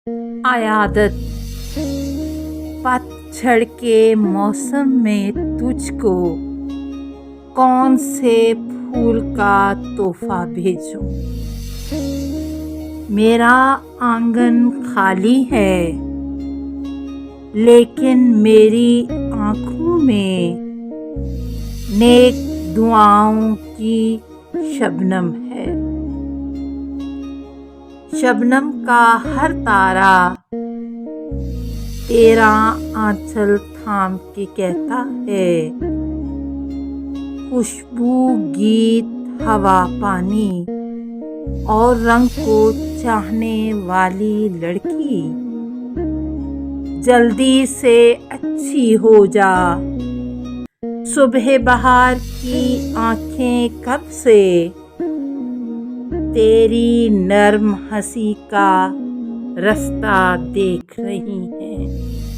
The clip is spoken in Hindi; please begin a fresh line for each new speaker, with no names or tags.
आयादत पतझड़ के मौसम में तुझको कौन से फूल का तोहफा भेजूं। मेरा आंगन खाली है, लेकिन मेरी आँखों में नेक दुआओं की शबनम है। शबनम का हर तारा तेरा आंचल थाम के कहता है, खुशबू, गीत, हवा, पानी और रंग को चाहने वाली लड़की, जल्दी से अच्छी हो जा। सुबह बहार की आंखें कब से तेरी नर्म हंसी का रास्ता देख रही हैं।